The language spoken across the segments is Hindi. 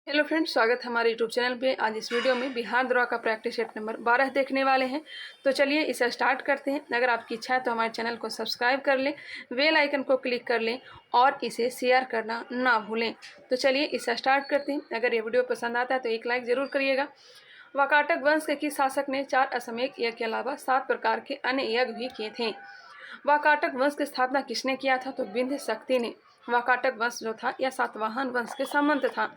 हेलो फ्रेंड्स, स्वागत है हमारे यूट्यूब चैनल पे। आज इस वीडियो में बिहार द्रोह का प्रैक्टिस सेट नंबर 12 देखने वाले हैं। तो चलिए इसे स्टार्ट करते हैं। अगर आपकी इच्छा है तो हमारे चैनल को सब्सक्राइब कर लें, बेल आइकन को क्लिक कर लें और इसे शेयर करना ना भूलें। तो चलिए इसे स्टार्ट करते हैं। अगर ये वीडियो पसंद आता है तो एक लाइक ज़रूर करिएगा। वाकाटक वंश के किस शासक ने 4 अश्वमेध यज्ञ के अलावा 7 प्रकार के अन्य यज्ञ भी किए थे? वाकाटक वंश की स्थापना किसने किया था? तो विंध्य शक्ति ने। वाकाटक वंश जो था यह सातवाहन वंश के सामंत था।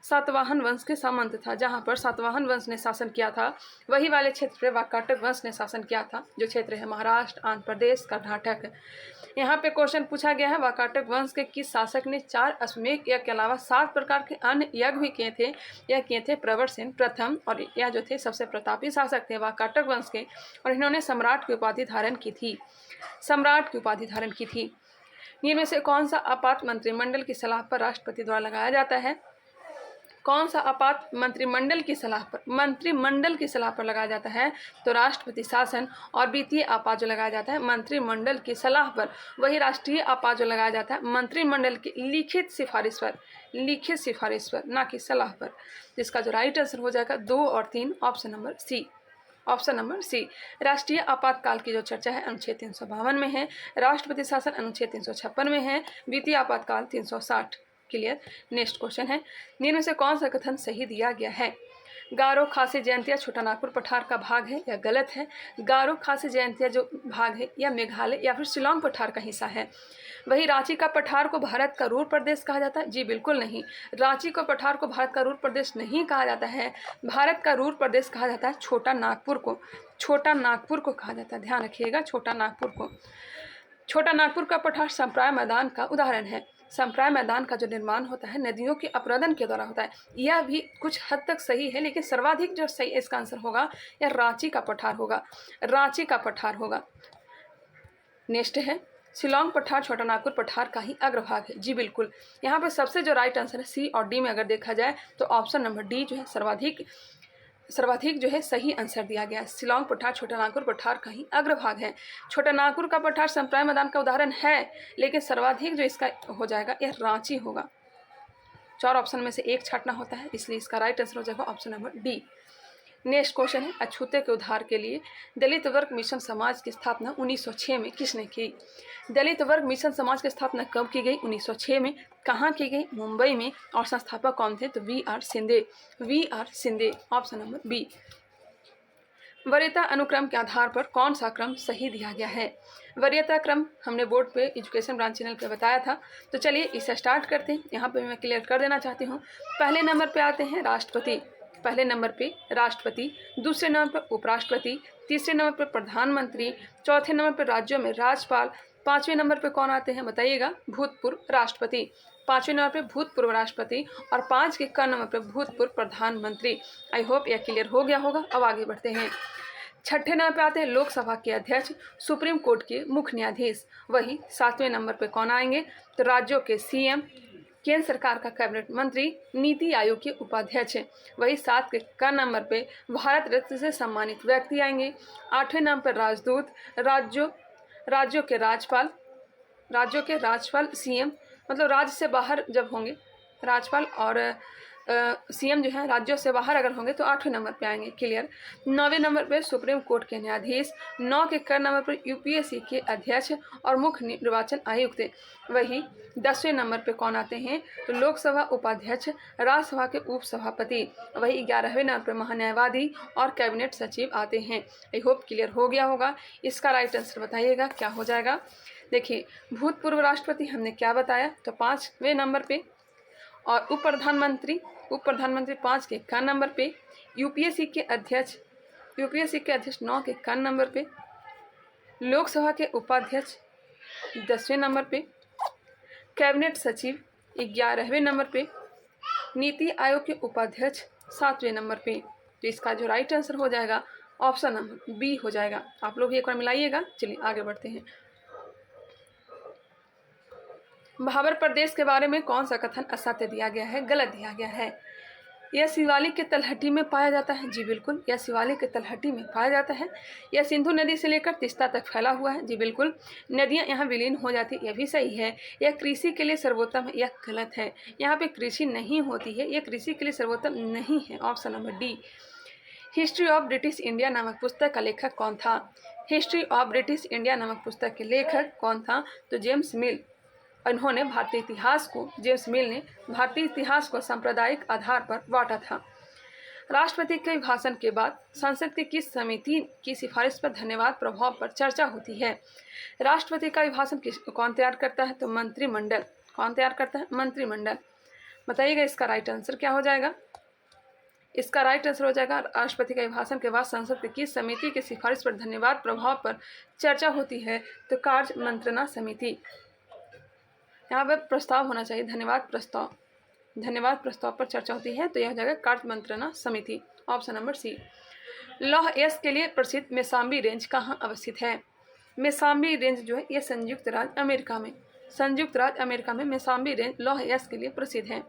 सातवाहन वंश के सामंत था। जहाँ पर सातवाहन वंश ने शासन किया था वही वाले क्षेत्र पर वाकाटक वंश ने शासन किया था, जो क्षेत्र है महाराष्ट्र, आंध्र प्रदेश, कर्नाटक। यहाँ पे क्वेश्चन पूछा गया है, वाकाटक वंश के किस शासक ने 4 अश्वमेध यज्ञ के अलावा 7 प्रकार के अन्य यज्ञ भी किए थे? यह किए थे प्रवरसेन प्रथम, और यह जो थे सबसे प्रतापी शासक थे वाकाटक वंश के, और इन्होंने सम्राट की उपाधि धारण की थी। सम्राट की उपाधि धारण की थी। इनमें से कौन सा आपात मंत्रिमंडल की सलाह पर राष्ट्रपति द्वारा लगाया जाता है? कौन सा आपात मंत्रिमंडल की सलाह पर लगाया जाता है? तो राष्ट्रपति शासन। और वित्तीय आपात जो लगाया जाता है मंत्रिमंडल की सलाह पर, वही राष्ट्रीय आपात जो लगाया जाता है मंत्रिमंडल की लिखित सिफारिश पर, ना कि सलाह पर। जिसका जो राइट आंसर हो जाएगा 2 और 3, ऑप्शन नंबर सी। राष्ट्रीय आपातकाल की जो चर्चा है अनुच्छेद 352 में है, राष्ट्रपति शासन अनुच्छेद 356 में है, वित्तीय आपातकाल 360। क्लियर। नेक्स्ट क्वेश्चन है, निम्न में से कौन सा कथन सही दिया गया है? गारो खासी जयंतिया छोटा नागपुर पठार का भाग है या गलत है? गारो खासी जयंतिया जो भाग है या मेघालय या फिर शिलोंग पठार का हिस्सा है? वही रांची का पठार को भारत का रूर प्रदेश कहा जाता है? जी बिल्कुल नहीं। रांची को पठार को भारत का रूर प्रदेश नहीं कहा जाता है। भारत का रूर प्रदेश कहा जाता है छोटा नागपुर को कहा जाता है। ध्यान रखिएगा, छोटा नागपुर का पठार संप्राय मैदान का उदाहरण है। संप्राय मैदान का जो निर्माण होता है नदियों के अपरदन के द्वारा होता है। यह भी कुछ हद तक सही है, लेकिन सर्वाधिक जो सही इसका आंसर होगा यह रांची का पठार होगा। नेक्स्ट है, शिलोंग पठार छोटा नागपुर पठार का ही अग्रभाग है। जी बिल्कुल। यहाँ पर सबसे जो राइट आंसर है सी और डी में अगर देखा जाए तो ऑप्शन नंबर डी जो है सर्वाधिक जो है सही आंसर दिया गया है। शिलोंग पठार छोटा नागपुर पठार का ही अग्रभाग है। छोटा नागपुर का पठार संप्राय मैदान का उदाहरण है, लेकिन सर्वाधिक जो इसका हो जाएगा यह रांची होगा। 4 ऑप्शन में से एक छांटना होता है, इसलिए इसका राइट आंसर हो जाएगा option number D. Next question है, अछूते के उद्धार के लिए दलित वर्ग मिशन समाज की स्थापना 1906 में किसने की? दलित वर्ग मिशन समाज की स्थापना कब की गई? 1906 में। कहाँ की गई? मुंबई में। और संस्थापक कौन थे? तो V R Shinde, option number B. वरीयता अनुक्रम के आधार पर कौन सा क्रम सही दिया गया है? वरीयता क्रम हमने बोर्ड पे एजुकेशन ब्रांच चैनल पे बताया था। तो चलिए इसे स्टार्ट करते हैं। यहाँ पे मैं क्लियर कर देना चाहती हूँ। पहले नंबर पे आते हैं राष्ट्रपति, दूसरे नंबर पर उपराष्ट्रपति, तीसरे नंबर पर प्रधानमंत्री, चौथे नंबर पर राज्यों में राज्यपाल, 5वें नंबर पर कौन आते हैं बताइएगा? भूतपूर्व राष्ट्रपति। 5वें नंबर पर भूतपूर्व राष्ट्रपति और 5 के क नंबर पर भूतपूर्व प्रधानमंत्री। आई होप यह क्लियर हो गया होगा। अब आगे बढ़ते हैं। 6ठे नंबर पर आते हैं लोकसभा के अध्यक्ष, सुप्रीम कोर्ट के मुख्य न्यायाधीश। वही 7वें नंबर पर कौन आएंगे? तो राज्यों के सीएम, केंद्र सरकार का कैबिनेट मंत्री, नीति आयोग के उपाध्यक्ष। वही 7 के क नंबर पे भारत रत्न से सम्मानित व्यक्ति आएंगे। 8वें नंबर पर राजदूत, राज्यों के राज्यपाल सीएम, मतलब राज्य से बाहर जब होंगे राज्यपाल, और सीएम जो है राज्यों से बाहर अगर होंगे तो 8वें नंबर पे आएंगे। क्लियर। 9वें नंबर पे सुप्रीम कोर्ट के न्यायाधीश, 9 के क नंबर पर यूपीएससी के अध्यक्ष और मुख्य निर्वाचन आयुक्त। वही 10वें नंबर पे कौन आते हैं? तो लोकसभा उपाध्यक्ष, राज्यसभा के उपसभापति। वही 11वें नंबर पर महान्यायवादी और कैबिनेट सचिव आते हैं। आई होप क्लियर हो गया होगा। इसका राइट आंसर बताइएगा क्या हो जाएगा? देखिए, भूतपूर्व राष्ट्रपति हमने क्या बताया? तो 5वें नंबर पे, और उप प्रधानमंत्री 5 के क नंबर पे, यूपीएससी के अध्यक्ष 9 के क नंबर पे, लोकसभा के उपाध्यक्ष 10वें नंबर पे, कैबिनेट सचिव 11वें नंबर पे, नीति आयोग के उपाध्यक्ष 7वें नंबर पे। तो इसका जो राइट आंसर हो जाएगा ऑप्शन नंबर बी हो जाएगा। आप लोग एक बार मिलाइएगा। चलिए आगे बढ़ते हैं। भाबर प्रदेश के बारे में कौन सा कथन असत्य दिया गया है, गलत दिया गया है? यह शिवालिक के तलहटी में पाया जाता है। जी बिल्कुल, यह शिवालिक के तलहटी में पाया जाता है। यह सिंधु नदी से लेकर तीस्ता तक फैला हुआ है। जी बिल्कुल, नदियाँ यहाँ विलीन हो जाती, यह भी सही है। यह कृषि के लिए सर्वोत्तम है, यह गलत है। यहाँ पे कृषि नहीं होती है, यह कृषि के लिए सर्वोत्तम नहीं है। Option number D. History of British India नामक पुस्तक का लेखक कौन था? हिस्ट्री ऑफ ब्रिटिश इंडिया नामक पुस्तक के लेखक कौन था? तो जेम्स मिल। उन्होंने भारतीय इतिहास को, जेम्स मिल ने भारतीय इतिहास को सांप्रदायिक आधार पर बांटा था। राष्ट्रपति के भाषण के बाद संसद की किस समिति की सिफारिश पर धन्यवाद प्रभाव पर चर्चा होती है? राष्ट्रपति का अभिभाषण कौन तैयार करता है? तो मंत्रिमंडल। कौन तैयार करता है? मंत्रिमंडल। बताइएगा इसका राइट आंसर क्या हो जाएगा? इसका राइट आंसर हो जाएगा राष्ट्रपति के अभिभाषण के बाद संसद की किस समिति की सिफारिश पर धन्यवाद प्रभाव पर चर्चा होती है? तो कार्य मंत्रणा समिति। यहाँ पर प्रस्ताव होना चाहिए, धन्यवाद प्रस्ताव पर चर्चा होती है, तो यह हो जाएगा कार्य मंत्रणा समिति। Option number C. लौह यश के लिए प्रसिद्ध मेसाम्बी रेंज कहाँ अवस्थित है? मेसाम्बी रेंज जो है यह संयुक्त राज्य अमेरिका में मेसाम्बी रेंज लौह यश के लिए प्रसिद्ध है।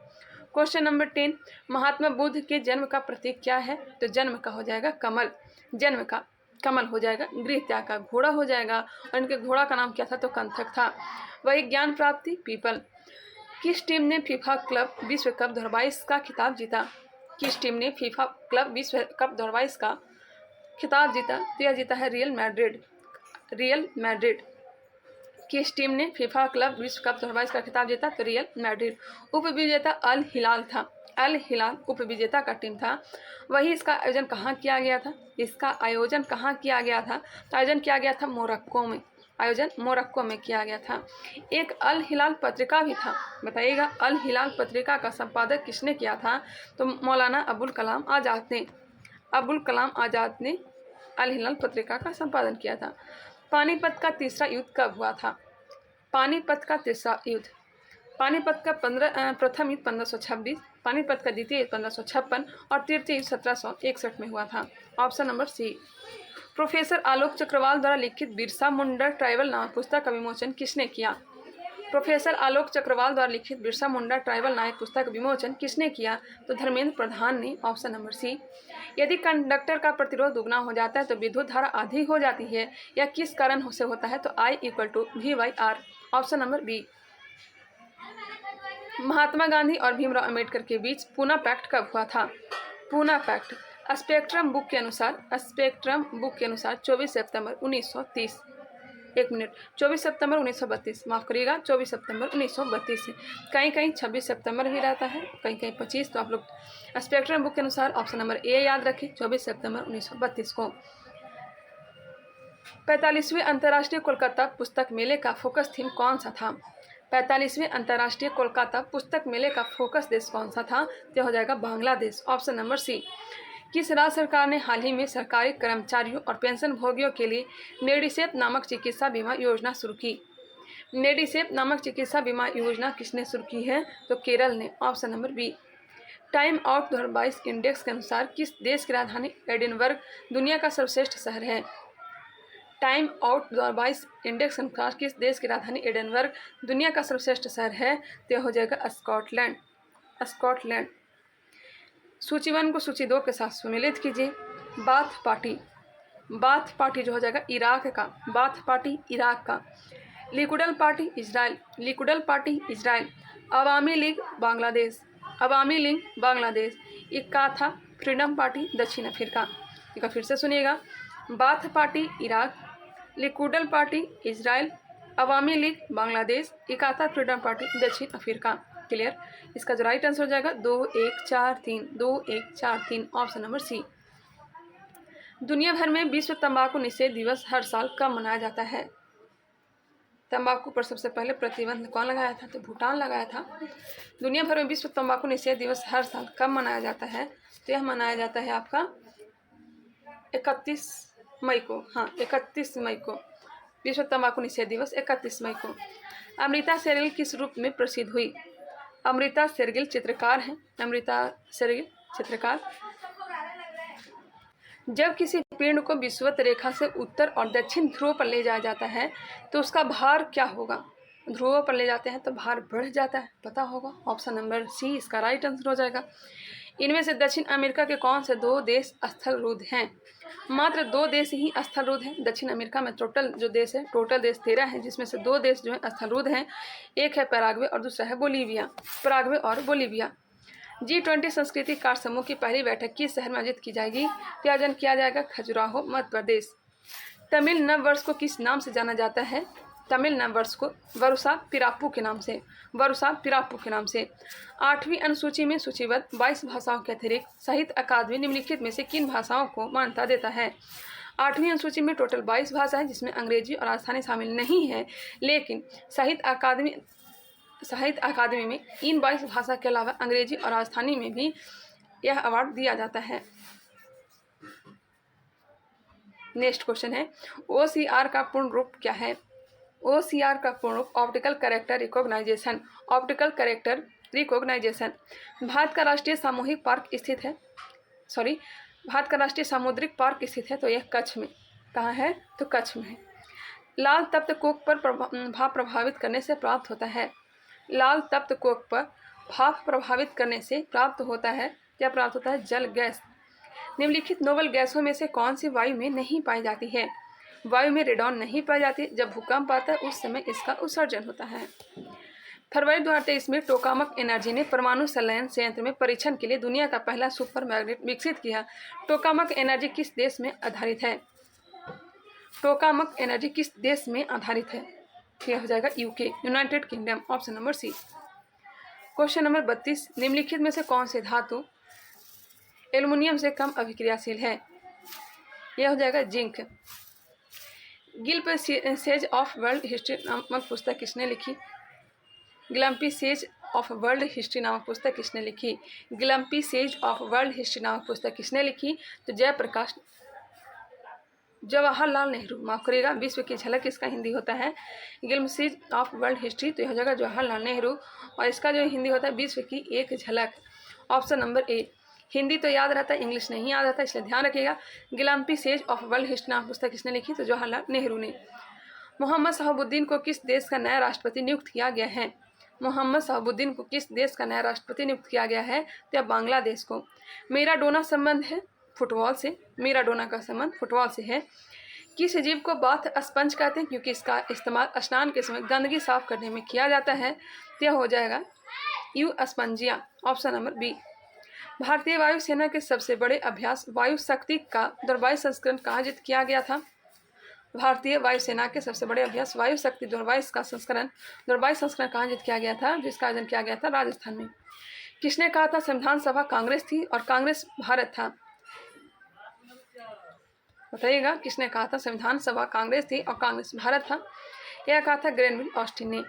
क्वेश्चन नंबर 10, महात्मा बुद्ध के जन्म का प्रतीक क्या है? तो जन्म का हो जाएगा कमल। जन्म का कमल हो जाएगा। गृह त्याग का घोड़ा हो जाएगा, और इनके घोड़ा का नाम क्या था? तो कंथक था। वही ज्ञान प्राप्ति पीपल। किस टीम ने फीफा क्लब विश्व कप 2022 का खिताब जीता? किस टीम ने फीफा क्लब विश्व कप 2022 का खिताब जीता? तो यह जीता है रियल मैड्रिड। किस टीम ने फीफा क्लब विश्व कप 2022 का खिताब जीता? तो रियल मैड्रिड। उपविजेता अल हिलाल था। अल हिलाल उपविजेता का टीम था। वही इसका आयोजन कहाँ किया गया था? इसका आयोजन कहाँ किया गया था? तो आयोजन किया गया था मोरक्को में। आयोजन मोरक्को में किया गया था। एक अल हिलाल पत्रिका भी था। बताइएगा अल हिलाल पत्रिका का संपादक किसने किया था? तो मौलाना अबुल कलाम आज़ाद ने अल हिलाल पत्रिका का संपादन किया था। पानीपत का तीसरा युद्ध कब हुआ था? पानीपत का तीसरा युद्ध, पानीपत का प्रथम युद्ध 1526, पानीपत का द्वितीय युद्ध 1556 और तृतीय युद्ध 1761 में हुआ था। Option number C. Professor Alok Chakrawal द्वारा लिखित बिरसा मुंडा ट्राइबल नामक पुस्तक का विमोचन किसने किया? प्रोफेसर आलोक चक्रवाल द्वारा लिखित बिरसा मुंडा ट्राइबल नामक पुस्तक का विमोचन किसने किया? तो धर्मेंद्र प्रधान ने। Option number C. यदि कंडक्टर का प्रतिरोध दुगना हो जाता है तो विद्युत धारा आधी हो जाती है, यह किस कारण से होता है? तो I = V/R। Option number B. Mahatma Gandhi और भीमराव अंबेडकर के बीच पूना पैक्ट कब हुआ था? पूना पैक्ट स्पेक्ट्रम बुक के अनुसार 24 सितंबर 1930। 24 सितंबर 1932, माफ़ करिएगा 24 सितंबर 1932 से। कहीं 26 सितंबर भी रहता है, कहीं 25। तो आप लोग स्पेक्ट्रम बुक के अनुसार ऑप्शन नंबर ए याद रखें, 24 सितंबर 1932 को। 45वें अंतर्राष्ट्रीय कोलकाता पुस्तक मेले का फोकस थीम कौन सा था? 45वें अंतर्राष्ट्रीय कोलकाता पुस्तक मेले का फोकस देश कौन सा था? तो हो जाएगा बांग्लादेश। ऑप्शन नंबर सी। किस राज्य सरकार ने हाल ही में सरकारी कर्मचारियों और पेंशन भोगियों के लिए मेडिसेप नामक चिकित्सा बीमा योजना शुरू की? मेडिसेप नामक चिकित्सा बीमा योजना किसने शुरू की है? तो केरल ने। Option number B. Time out 2022 index के अनुसार किस देश की राजधानी एडिनबर्ग दुनिया का सर्वश्रेष्ठ शहर है? टाइम आउट 2022 इंडेक्स के अनुसार किस देश की राजधानी एडिनबर्ग दुनिया का सर्वश्रेष्ठ शहर है? तो हो जाएगा स्कॉटलैंड। सूची 1 को सूची 2 के साथ सम्मिलित कीजिए। बाथ पार्टी जो हो जाएगा इराक का, बाथ पार्टी इराक का। Likud party Israel. Awami League Bangladesh. Inkatha freedom party दक्षिण अफ्रीका। एक फिर से सुनिएगा, Baath party Iraq, Likud party Israel, Awami League Bangladesh, Inkatha freedom party दक्षिण अफ्रीका। क्लियर? इसका जो राइट आंसर हो जाएगा 2143 ऑप्शन नंबर सी। दुनिया भर में विश्व तंबाकू निषेध दिवस हर साल कब मनाया जाता है? तंबाकू पर सबसे पहले प्रतिबंध कौन लगाया था? तो भूटान लगाया था। दुनिया भर में विश्व तंबाकू निषेध दिवस हर साल कब मनाया जाता है? तो यह मनाया जाता है आपका 31 मई को। हाँ, 31 मई को विश्व तंबाकू निषेध दिवस 31 मई को। अमृता शेरगिल किस रूप में प्रसिद्ध हुई? अमृता शेरगिल चित्रकार हैं। जब किसी पिंड को विषुवत रेखा से उत्तर और दक्षिण ध्रुव पर ले जाया जाता है तो उसका भार क्या होगा? ध्रुवों पर ले जाते हैं तो भार बढ़ जाता है, पता होगा। ऑप्शन नंबर सी इसका राइट आंसर हो जाएगा। इनमें से दक्षिण अमेरिका के कौन से 2 देश स्थल रुद्ध हैं? मात्र 2 देश ही स्थल रुद्ध हैं दक्षिण अमेरिका में। टोटल जो देश है, टोटल देश 13 हैं, जिसमें से 2 देश जो है स्थल रुद्ध हैं। एक है पैराग्वे और दूसरा है बोलीविया। पैराग्वे और बोलीविया। G20 संस्कृति कार्य समूह की पहली बैठक किस शहर में आयोजित की जाएगी? तो आयोजन किया जाएगा खजुराहो, मध्य प्रदेश। तमिल नववर्ष को किस नाम से जाना जाता है? तमिल नववर्ष को वरुसा पिराप्पू के नाम से, वरुसा पिराप्पू के नाम से। 8वीं अनुसूची में सूचीबद्ध 22 भाषाओं के अतिरिक्त साहित्य अकादमी निम्नलिखित में से किन भाषाओं को मान्यता देता है? 8वीं अनुसूची में टोटल 22 भाषा है, जिसमें अंग्रेजी और राजस्थानी शामिल नहीं है, लेकिन साहित्य अकादमी में इन 22 भाषा के अलावा अंग्रेजी और राजस्थानी में भी यह अवार्ड दिया जाता है। नेक्स्ट क्वेश्चन है, OCR का पूर्ण रूप क्या है? OCR का पूर्ण रूप optical character recognization, optical character recognization. Bharat का राष्ट्रीय सामूहिक पार्क स्थित है, भारत का राष्ट्रीय सामुद्रिक पार्क स्थित है, तो यह कच्छ में। कहाँ है? तो कच्छ में है। लाल तप्त कोक पर भाप प्रभावित करने से प्राप्त होता है। लाल तप्त कोक पर भाप प्रभावित करने से प्राप्त होता है, क्या प्राप्त होता है? जल गैस। निम्नलिखित नोबल गैसों में से कौन सी वायु में नहीं पाई जाती है? वायु में रेडॉन नहीं पाई जाती। जब भूकंप आता है उस समय इसका उत्सर्जन होता है। फरवरी 2023 में टोकामक एनर्जी ने परमाणु संलयन संयंत्र में परीक्षण के लिए दुनिया का पहला सुपर मैग्नेट विकसित किया। टोकामक एनर्जी किस देश में आधारित है? टोकामक एनर्जी किस देश में आधारित है? यह हो जाएगा UK, United Kingdom. Option number C. Question number 32, निम्नलिखित में से कौन से धातु एल्युमिनियम से कम अभिक्रियाशील है? यह हो जाएगा zinc. Glimpses of world history नामक पुस्तक किसने लिखी? Glimpses of world history नामक पुस्तक किसने लिखी? Glimpses of world history नामक पुस्तक किसने लिखी? तो जयप्रकाश जवाहरलाल नेहरू। माफ करिएगा, विश्व की झलक इसका हिंदी होता है। गिल्म सेज ऑफ वर्ल्ड हिस्ट्री, तो यह हो जाएगा जवाहरलाल नेहरू, और इसका जो हिंदी होता है विश्व की एक झलक। ऑप्शन नंबर ए। हिंदी तो याद रहता है, इंग्लिश नहीं याद रहता, इसलिए ध्यान रखिएगा। गिलम्पी सेज ऑफ वर्ल्ड हिस्ट्री नामक पुस्तक किसने लिखी? तो जवाहरलाल नेहरू ने। मोहम्मद शहाबुद्दीन को किस देश का नया राष्ट्रपति नियुक्त किया गया है? मोहम्मद शहाबुद्दीन को किस देश का नया राष्ट्रपति नियुक्त किया गया है? तो बांग्लादेश को। मेराडोना संबंध है फुटबॉल से, मेराडोना का संबंध फुटबॉल से है। किस जीव को बाथ स्पंज कहते हैं? क्योंकि इसका इस्तेमाल स्नान के समय गंदगी साफ करने में किया जाता है। तो यह हो जाएगा Euspongia. Option number B. भारतीय वायुसेना के सबसे बड़े अभ्यास वायु शक्ति का दुर्वायु संस्करण कहाँ आयोजित किया गया था? भारतीय वायुसेना के सबसे बड़े अभ्यास वायु शक्ति दुर्वायु संस्करण कहाँ आयोजित किया गया था? जिसका आयोजन किया गया था राजस्थान में। किसने कहा था संविधान सभा कांग्रेस थी और कांग्रेस भारत था? बताइएगा, किसने कहा था संविधान सभा कांग्रेस थी और कांग्रेस भारत था? यह कहा था ग्रेनविल ऑस्टिन ने।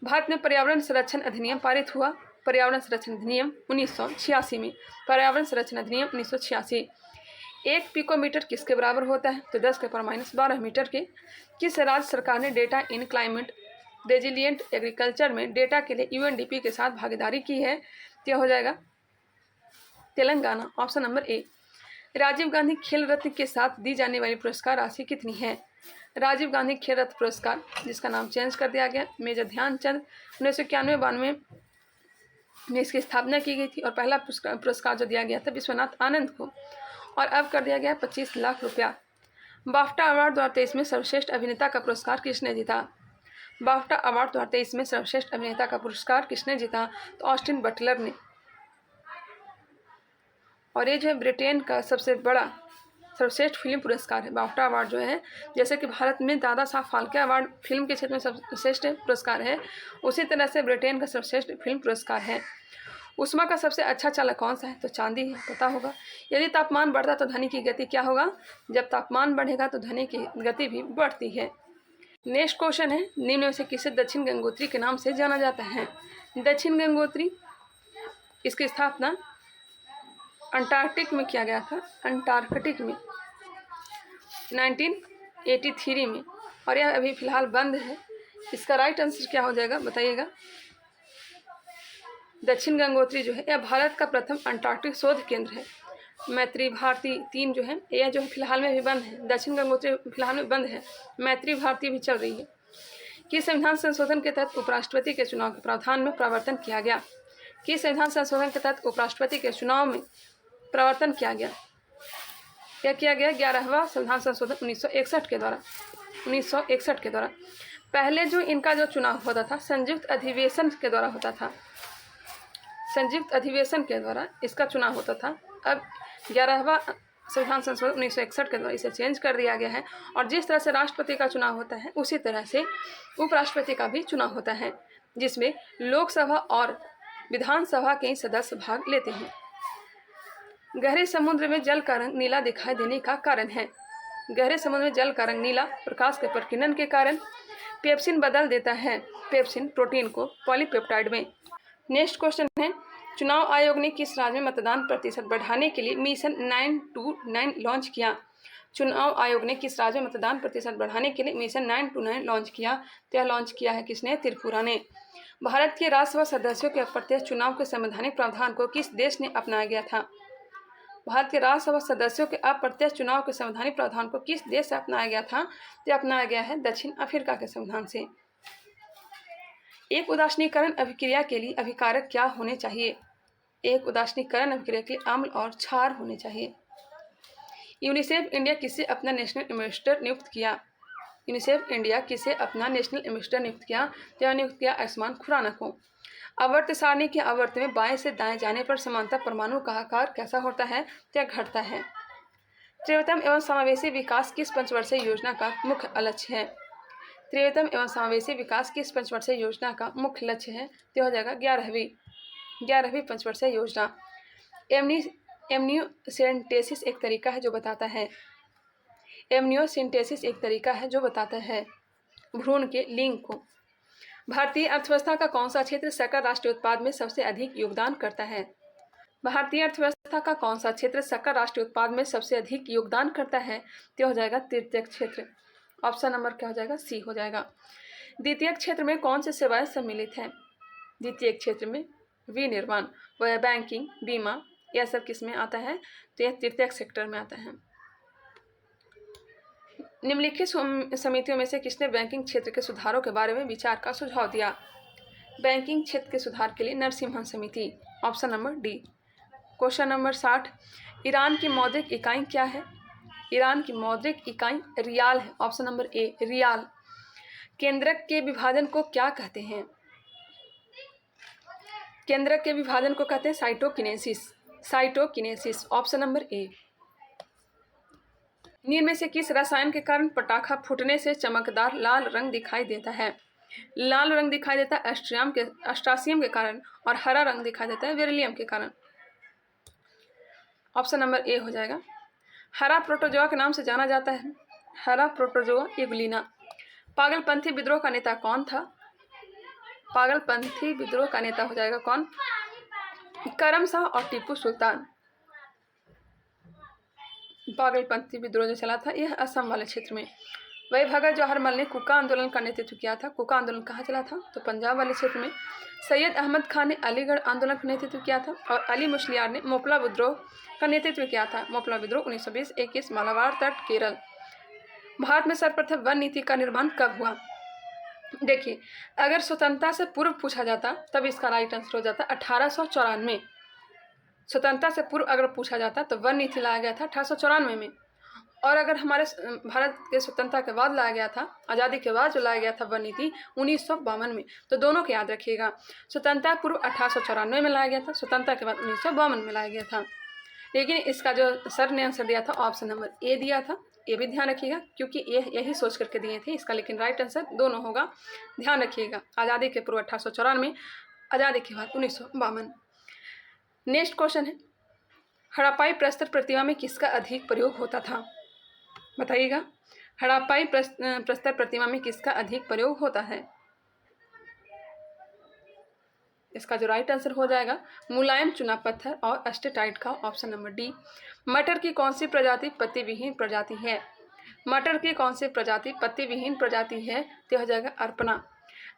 भारत में पर्यावरण संरक्षण अधिनियम पारित हुआ। पर्यावरण संरक्षण अधिनियम 1986 में। पर्यावरण संरक्षण अधिनियम 1986। 1 पिकोमीटर किसके बराबर होता है? तो 10⁻12 मीटर के। किस राज्य सरकार ने डेटा इन क्लाइमेट रेजिलिएंट एग्रीकल्चर में डेटा के लिए UNDP के साथ भागीदारी की है? तो यह हो जाएगा Telangana. Option number A. Rajiv Gandhi Khel Ratna के साथ दी जाने वाली पुरस्कार राशि कितनी है? राजीव गांधी खेल रत्न पुरस्कार, जिसका नाम चेंज कर दिया गया, मेजर ध्यानचंद 1991-92 में इसकी स्थापना की गई थी और पहला पुरस्कार जो दिया गया था विश्वनाथ आनंद को, और अब कर दिया गया 25 लाख रुपया। बाफ्टा अवार्ड 2023 में सर्वश्रेष्ठ अभिनेता का पुरस्कार किसने जीता? बाफ्टा अवार्ड 2023 में सर्वश्रेष्ठ अभिनेता का पुरस्कार किसने जीता? तो ऑस्टिन बटलर ने। और ये जो है ब्रिटेन का सबसे बड़ा सर्वश्रेष्ठ फिल्म पुरस्कार है बाफ्टा अवार्ड जो है। जैसे कि भारत में दादा साहब फाल्के अवार्ड फिल्म के क्षेत्र में सर्वश्रेष्ठ पुरस्कार है, उसी तरह से ब्रिटेन का सर्वश्रेष्ठ फिल्म पुरस्कार है। उष्मा का सबसे अच्छा चालक कौन सा है? तो चांदी है, पता होगा। यदि तापमान बढ़ता तो ध्वनि की गति क्या होगा? जब तापमान बढ़ेगा तो ध्वनि की गति भी बढ़ती है। नेक्स्ट क्वेश्चन है, निम्न में से किसे दक्षिण गंगोत्री के नाम से जाना जाता है? दक्षिण गंगोत्री, इसकी स्थापना अंटार्कटिक में किया गया था, अंटार्कटिक में 1983 में, और यह अभी फिलहाल बंद है। इसका राइट आंसर क्या हो जाएगा बताइएगा? दक्षिण गंगोत्री जो है यह भारत का प्रथम अंटार्कटिक शोध केंद्र है। मैत्री भारती 3 जो है यह जो है फिलहाल में भी बंद है। दक्षिण गंगोत्री फिलहाल में बंद है, मैत्री भारती भी चल रही है। कि संविधान संशोधन के तहत उपराष्ट्रपति के चुनाव के प्रावधान में परिवर्तन किया गया? किस संविधान संशोधन के तहत उपराष्ट्रपति के चुनाव में प्रवर्तन किया गया? क्या किया गया? 11वां संविधान संशोधन 1961 के द्वारा। पहले जो इनका जो चुनाव होता था संयुक्त अधिवेशन के द्वारा होता था, संयुक्त अधिवेशन के द्वारा इसका चुनाव होता था। अब 11वां संविधान संशोधन 1961 के द्वारा इसे चेंज कर दिया गया है और जिस तरह से राष्ट्रपति का चुनाव होता है उसी तरह से उपराष्ट्रपति का भी चुनाव होता है, जिसमें लोकसभा और विधानसभा के सदस्य भाग लेते हैं। गहरे समुद्र में जल का रंग नीला दिखाई देने का कारण है? गहरे समुद्र में जल का रंग नीला प्रकाश के प्रकीर्णन के कारण। पेप्सिन बदल देता है पेप्सिन प्रोटीन को पॉलीपेप्टाइड में। नेक्स्ट क्वेश्चन है, चुनाव आयोग ने किस राज्य में मतदान प्रतिशत बढ़ाने के लिए मिशन 929 लॉन्च किया? चुनाव आयोग ने किस राज्य में मतदान प्रतिशत बढ़ाने के लिए मिशन 929 लॉन्च किया? तो यह लॉन्च किया है किसने? त्रिपुरा ने। भारत के राज्यसभा सदस्यों के अप्रत्यक्ष चुनाव के संवैधानिक प्रावधान को किस देश ने अपनाया गया था? भारत के राज्यसभा सदस्यों के अप्रत्यक्ष चुनाव के संवैधानिक प्रावधान को किस देश से अपनाया गया था? तो अपनाया गया है दक्षिण अफ्रीका के संविधान से। एक उदासीनीकरण अभिक्रिया के लिए अभिकारक क्या होने चाहिए? एक उदासीनीकरण अभिक्रिया के लिए अम्ल और क्षार होने चाहिए। यूनिसेफ इंडिया किसे अपना नेशनल एम्बेसडर नियुक्त किया? यूनिसेफ इंडिया किसे अपना नेशनल एम्बेसडर नियुक्त किया? तो नियुक्त किया आयुष्मान खुराना को। आवर्त सारणी के आवर्त में बाएं से दाएं जाने पर समानता परमाणु का आकार कैसा होता है? तो घटता है। त्रिवतम एवं समावेशी विकास किस पंचवर्षीय योजना का मुख्य लक्ष्य है? त्रिवतम एवं समावेशी विकास किस पंचवर्षीय योजना का मुख्य लक्ष्य है? तो हो जाएगा 11वीं पंचवर्षीय योजना। एमनियोसेंटेसिस एक तरीका है जो बताता है, एमनियोसेंटेसिस एक तरीका है जो बताता है भ्रूण के लिंग को। भारतीय अर्थव्यवस्था का कौन सा क्षेत्र सकल राष्ट्रीय उत्पाद में सबसे अधिक योगदान करता है? भारतीय अर्थव्यवस्था का कौन सा क्षेत्र सकल राष्ट्रीय उत्पाद में सबसे अधिक योगदान करता है? तो हो जाएगा तृतीयक क्षेत्र। ऑप्शन नंबर क्या हो जाएगा? सी हो जाएगा। द्वितीयक क्षेत्र में कौन सी सेवाएं सम्मिलित हैं? द्वितीयक क्षेत्र में विनिर्माण, वह बैंकिंग, बीमा, यह सब किस में आता है? तो यह तृतीयक सेक्टर में आता है। निम्नलिखित समितियों में से किसने बैंकिंग क्षेत्र के सुधारों के बारे में विचार का सुझाव दिया? बैंकिंग क्षेत्र के सुधार के लिए नरसिम्हन समिति। Option number D. Question number 60, Iran की मौद्रिक इकाई क्या है? ईरान की मौद्रिक इकाई रियाल है। ऑप्शन नंबर ए रियाल। केंद्रक के विभाजन को क्या कहते हैं? केंद्रक के विभाजन को कहते हैं साइटोकिनेसिस। ऑप्शन नंबर ए। निम्न में से किस रसायन के कारण पटाखा फूटने से चमकदार लाल रंग दिखाई देता है? लाल रंग दिखाई देता है एस्ट्रासियम के कारण और हरा रंग दिखाई देता है बेरिलियम के कारण। ऑप्शन नंबर ए हो जाएगा। हरा प्रोटोजोआ के नाम से जाना जाता है हरा प्रोटोजोआ एगुलिना। पागलपंथी विद्रोह का नेता कौन था? पागलपंथी विद्रोह का नेता हो जाएगा कौन? करम शाह और टीपू सुल्तान। पागलपंथी विद्रोह जो चला था यह असम वाले क्षेत्र में। वही भगत जवाहरलाल ने कुका आंदोलन का नेतृत्व किया था। कुका आंदोलन कहाँ चला था? तो पंजाब वाले क्षेत्र में। सैयद अहमद खान ने अलीगढ़ आंदोलन का नेतृत्व किया था और अली मुश्लियार ने मोपला विद्रोह का नेतृत्व किया था। मोपला विद्रोह 1920-21 मालाबार तट केरल। भारत में सर्वप्रथम वन नीति का निर्माण कब हुआ? देखिए, अगर स्वतंत्रता से पूर्व पूछा जाता तब इसका राइट आंसर हो जाता 1894। स्वतंत्रता से पूर्व अगर पूछा जाता तो वन नीति लाया गया था 1894 में। और अगर हमारे भारत के स्वतंत्रता के बाद लाया गया था, आज़ादी के बाद जो लाया गया था वन नीति 1952 में। तो दोनों को याद रखिएगा, स्वतंत्रता पूर्व 1894 में लाया गया था, स्वतंत्रता के बाद 1952 में लाया गया था। लेकिन इसका जो सर ने आंसर दिया था ऑप्शन नंबर ए दिया था। ये भी ध्यान रखिएगा क्योंकि यही सोच करके दिए थे इसका, लेकिन राइट आंसर दोनों होगा। ध्यान रखिएगा, आज़ादी के पूर्व 1894, आज़ादी के बाद 1952। नेक्स्ट क्वेश्चन है, हड़प्पाई प्रस्तर प्रतिमा में किसका अधिक प्रयोग होता था? बताइएगा, हड़प्पाई प्रस्तर प्रतिमा में किसका अधिक प्रयोग होता है? इसका जो राइट आंसर हो जाएगा मुलायम चुना पत्थर और अस्टेटाइट का। Option number D. मटर की कौन सी प्रजाति पत्ती विहीन प्रजाति है? मटर की कौन सी प्रजाति पत्ती विहीन प्रजाति है? तो हो जाएगा अर्पणा।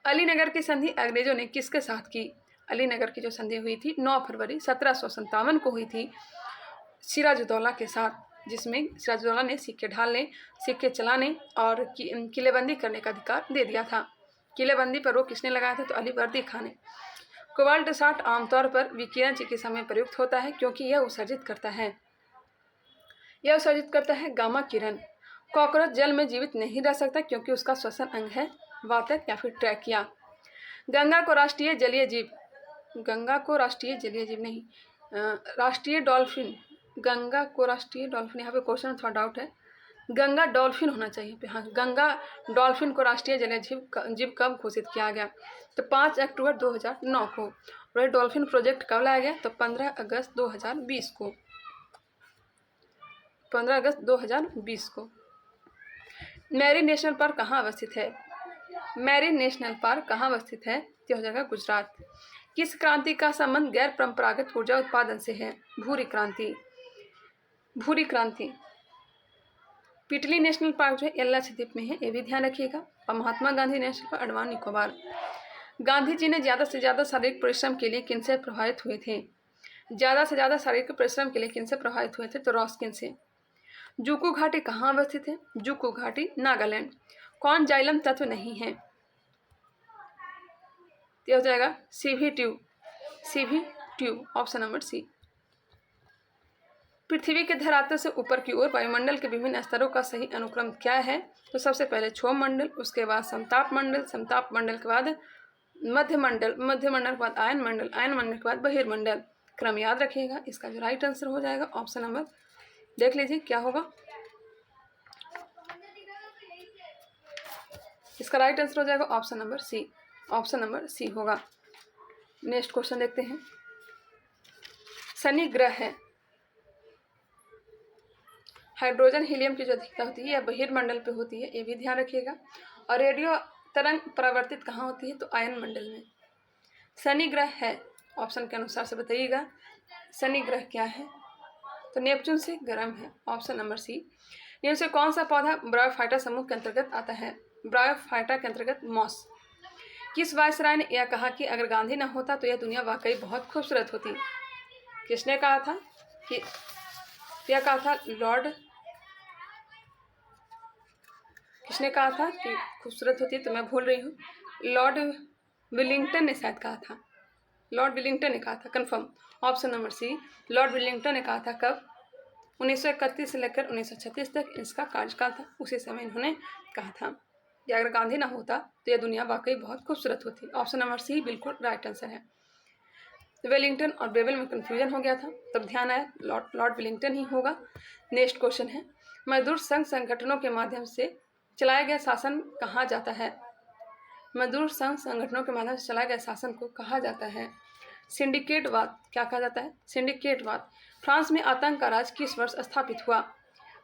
अलीनगर की संधि अंग्रेजों ने किसके साथ की? अलीनगर की जो संधि हुई थी 9 फरवरी 1757 को हुई थी सिराजुद्दौला के साथ, जिसमें सिराजुद्दौला ने सिक्के ढालने, सिक्के चलाने और किलेबंदी करने का अधिकार दे दिया था। किलेबंदी पर वो किसने लगाया था? तो अली वर्दी खान ने। कोबाल्ट 60 आमतौर पर विकिरण चिकित्सा में प्रयुक्त होता है क्योंकि यह उत्सर्जित करता है गामा किरण। कॉकरोच जल में जीवित नहीं रह सकता क्योंकि उसका श्वसन अंग है वातक या फिर ट्रैकिया। गंगा को राष्ट्रीय जलीय जीव नहीं, राष्ट्रीय डॉल्फिन, गंगा को राष्ट्रीय डॉल्फिन, यहाँ पे क्वेश्चन थोड़ा डाउट है, गंगा डॉल्फिन होना चाहिए। हाँ, गंगा डॉल्फिन को राष्ट्रीय जलीय जीव कब घोषित किया गया? तो 5 अक्टूबर 2009 को। और डॉल्फिन प्रोजेक्ट कब लाया गया? तो 15 अगस्त 2020 को। 15 अगस्त 2020 को। मैरी नेशनल पार्क कहाँ अवस्थित है? मैरी नेशनल पार्क कहाँ अवस्थित है? तो हो जाएगा गुजरात। किस क्रांति का संबंध गैर परंपरागत ऊर्जा उत्पादन से है? भूरी क्रांति। पिटली नेशनल पार्क जो है लक्षद्वीप में है, ये भी ध्यान रखिएगा। और महात्मा गांधी नेशनल पार्क अंडमान निकोबार। गांधी जी ने ज़्यादा से ज़्यादा शारीरिक परिश्रम के लिए किनसे प्रभावित हुए थे? ज़्यादा से ज़्यादा शारीरिक परिश्रम के लिए किनसे प्रभावित हुए थे? तो रॉस्किन से। जुकू घाटी कहाँ अवस्थित है? जुकू घाटी नागालैंड। कौन जाइलम तत्व नहीं है? तो हो जाएगा CV tube, option number C. पृथ्वी के धरातल से ऊपर की ओर वायुमंडल के विभिन्न स्तरों का सही अनुक्रम क्या है? तो सबसे पहले क्षोभ मंडल, उसके बाद समताप मंडल के बाद मध्य मंडल के बाद आयन मंडल के बाद बहिर्मंडल। क्रम याद रखिएगा। इसका जो राइट आंसर हो जाएगा ऑप्शन नंबर, देख लीजिए क्या होगा। इसका राइट आंसर हो जाएगा ऑप्शन नंबर सी होगा। नेक्स्ट क्वेश्चन देखते हैं। शनि ग्रह है, हाइड्रोजन हीलियम की जो अधिकता होती है यह बहिर्मंडल पे होती है, ये भी ध्यान रखिएगा। और रेडियो तरंग परावर्तित कहाँ होती है? तो आयन मंडल में। शनि ग्रह है, ऑप्शन के अनुसार से बताइएगा शनि ग्रह क्या है? तो नेपच्यून से गर्म है, ऑप्शन नंबर सी। इनमें से कौन सा पौधा ब्रायोफाइटा समूह के अंतर्गत आता है? ब्रायोफाइटा के अंतर्गत मॉस। किस वायसराय ने यह कहा कि अगर गांधी न होता तो यह दुनिया वाकई बहुत खूबसूरत होती? किसने कहा था कि यह कहा था? किसने कहा था कि खूबसूरत होती है? तो मैं भूल रही हूँ, लॉर्ड विलिंगटन ने शायद कहा था। लॉर्ड विलिंगटन ने कहा था, confirm, option number C. Lord Willingdon ने कहा था कब? 1931 से लेकर 1936 तक इसका कार्यकाल था, उसी समय इन्होंने कहा था कि अगर गांधी ना होता तो यह दुनिया वाकई बहुत खूबसूरत होती। ऑप्शन नंबर सी बिल्कुल राइट आंसर है। वेलिंगटन और बेबल में कन्फ्यूजन हो गया था, तब ध्यान आया लॉर्ड विलिंगटन ही होगा। नेक्स्ट क्वेश्चन है, मजदूर संघ संगठनों के माध्यम से चलाया गया शासन कहा जाता है? मजदूर संघ संगठनों के माध्यम से चलाया गया शासन को कहा जाता है? सिंडिकेटवाद। क्या कहा जाता है? सिंडिकेटवाद। फ्रांस में आतंक का राज किस वर्ष स्थापित हुआ?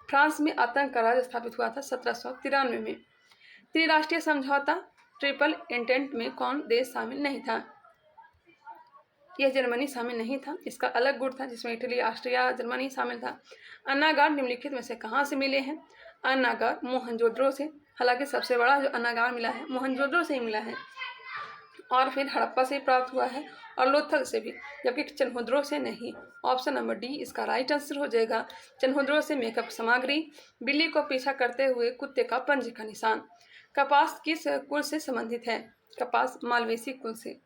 फ्रांस में आतंक का राज स्थापित हुआ था 1793 में। त्रिराष्ट्रीय समझौता ट्रिपल इंटेंट में कौन देश शामिल नहीं था? यह जर्मनी शामिल नहीं था, इसका अलग गुट था जिसमें इटली, ऑस्ट्रिया, जर्मनी शामिल था। अन्नागार निम्नलिखित में से कहाँ से मिले हैं? अन्नागार मोहनजोदड़ो से, हालांकि सबसे बड़ा जो अन्नागार मिला है मोहनजोदड़ो से ही मिला है, और फिर हड़प्पा से प्राप्त हुआ है, और लोथल से भी, जबकि चन्होद्रो से नहीं। ऑप्शन नंबर डी इसका राइट आंसर हो जाएगा। चन्होद्रो से मेकअप सामग्री, बिल्ली को पीछा करते हुए कुत्ते का पंजे का निशान। कपास किस कुल से संबंधित है? कपास मालवेसी कुल से,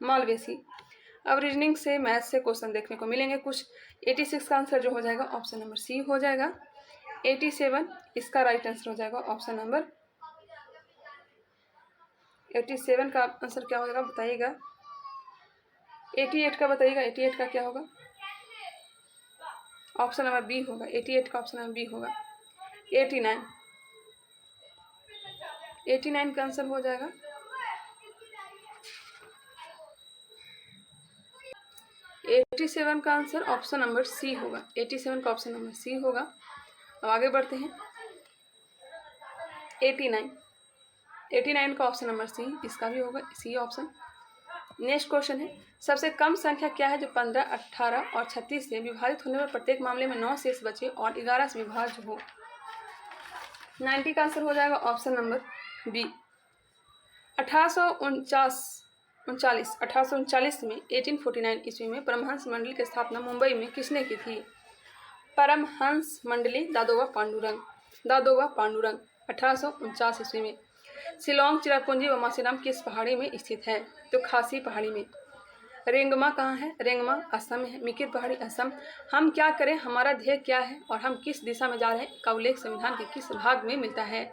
मालवेसी। अब रीजनिंग से, मैथ से क्वेश्चन देखने को मिलेंगे कुछ। 86 का आंसर जो हो जाएगा ऑप्शन नंबर सी हो जाएगा। 87 इसका राइट आंसर हो जाएगा ऑप्शन नंबर 87 का आंसर क्या होगा बताइएगा। 88 का बताइएगा, 88 का क्या होगा? ऑप्शन नंबर बी होगा, 88 का ऑप्शन नंबर बी होगा। 89 का आंसर हो जाएगा 87 का आंसर ऑप्शन नंबर सी होगा। 87 का ऑप्शन नंबर सी होगा। अब आगे बढ़ते हैं। 89 का ऑप्शन नंबर सी, इसका भी होगा सी ऑप्शन। नेक्स्ट क्वेश्चन है, सबसे कम संख्या क्या है जो 15, 18 और 36 से विभाजित होने पर प्रत्येक मामले में 9 शेष बचे और 11 से विभाज्य हो? 90 का आंसर हो जाएगा ऑप्शन नंबर बी। 1839 में 1849 ईस्वी में परमहंस मंडली की स्थापना मुंबई में किसने की थी? परमहंस मंडली दादोबा पांडुरंग 1849 ईस्वी में। शिलोंग, चिरापुंजी व मासीराम किस पहाड़ी में स्थित है? तो खासी पहाड़ी में। रेंगमा कहाँ है? रेंगमा असम है। मिकिर पहाड़ी असम। हम क्या करें, हमारा ध्येय क्या है और हम किस दिशा में जा रहे हैं का उल्लेख संविधान के किस भाग में मिलता है?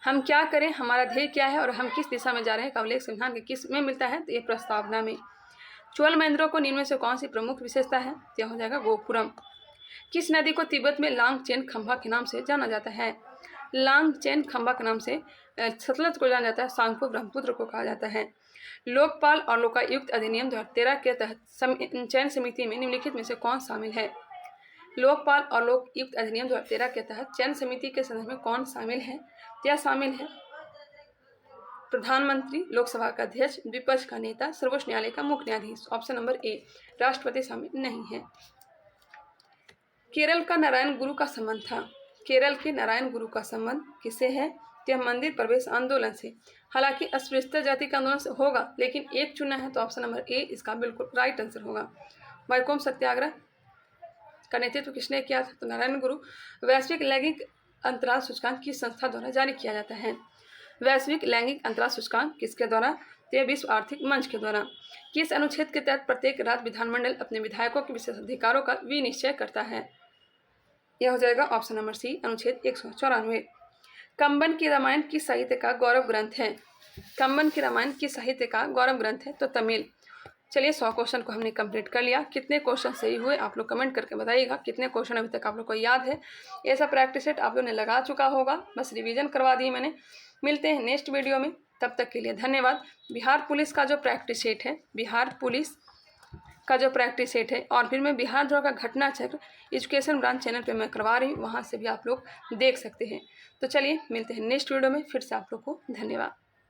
हम क्या करें, हमारा ध्येय क्या है और हम किस दिशा में जा रहे हैं का उल्लेख संविधान के किस में मिलता है? तो ये प्रस्तावना में। चोल मंदिरों को निम्न में से कौन सी प्रमुख विशेषता है? यह हो जाएगा गोपुरम। किस नदी को तिब्बत में लांग चेन खंभा के नाम से जाना जाता है? लांग चेन खंभा के नाम से सतलज को जाना जाता है, सांगपो ब्रह्मपुत्र को कहा जाता है। लोकपाल और लोकायुक्त अधिनियम 2013 के तहत चयन समिति में निम्नलिखित में से कौन शामिल है? लोकपाल और लोकायुक्त अधिनियम 2013 के तहत चयन समिति के सदस्य में कौन शामिल है? क्या शामिल है? प्रधानमंत्री, लोकसभा का अध्यक्ष, विपक्ष का नेता, सर्वोच्च न्यायालय का मुख्य न्यायाधीश। ऑप्शन नंबर ए, राष्ट्रपति शामिल नहीं है। केरल का नारायण गुरु का संबंध था। केरल के नारायण गुरु का संबंध किससे है? यह मंदिर प्रवेश आंदोलन से। हालांकि अस्पृश्यता जाति का आंदोलन से होगा, लेकिन एक चुना है तो ऑप्शन नंबर ए इसका बिल्कुल राइट आंसर होगा। वैकोम सत्याग्रह का नेतृत्व किसने किया था? तो नारायण गुरु। वैश्विक लैंगिक अंतराल सूचकांक किस संस्था द्वारा जारी किया जाता है? वैश्विक लैंगिक अंतराल सूचकांक किसके द्वारा? तो विश्व आर्थिक मंच के द्वारा। किस अनुच्छेद के तहत प्रत्येक राज्य विधानमंडल अपने विधायकों के विशेषाधिकारों का विनिश्चय करता है? यह हो जाएगा ऑप्शन नंबर सी, अनुच्छेद 194। कंबन की रामायण किस साहित्य का गौरव ग्रंथ है? कंबन की रामायण किस साहित्य का गौरव ग्रंथ है? तो तमिल। चलिए 100 क्वेश्चन को हमने कंप्लीट कर लिया। कितने क्वेश्चन सही हुए आप लोग कमेंट करके बताइएगा। कितने क्वेश्चन अभी तक आप लोग को याद है? ऐसा प्रैक्टिस सेट आप लोग ने लगा चुका होगा, बस रिवीजन करवा दी मैंने। मिलते हैं नेक्स्ट वीडियो में, तब तक के लिए धन्यवाद। बिहार पुलिस का जो प्रैक्टिस सेट है, बिहार पुलिस का जो प्रैक्टिस सेट है, और फिर मैं बिहार द्रोह का घटना चक्र एजुकेशन ब्रांच चैनल पे मैं करवा रही हूँ, वहाँ से भी आप लोग देख सकते हैं। तो चलिए मिलते हैं नेक्स्ट वीडियो में, फिर से आप लोग को धन्यवाद।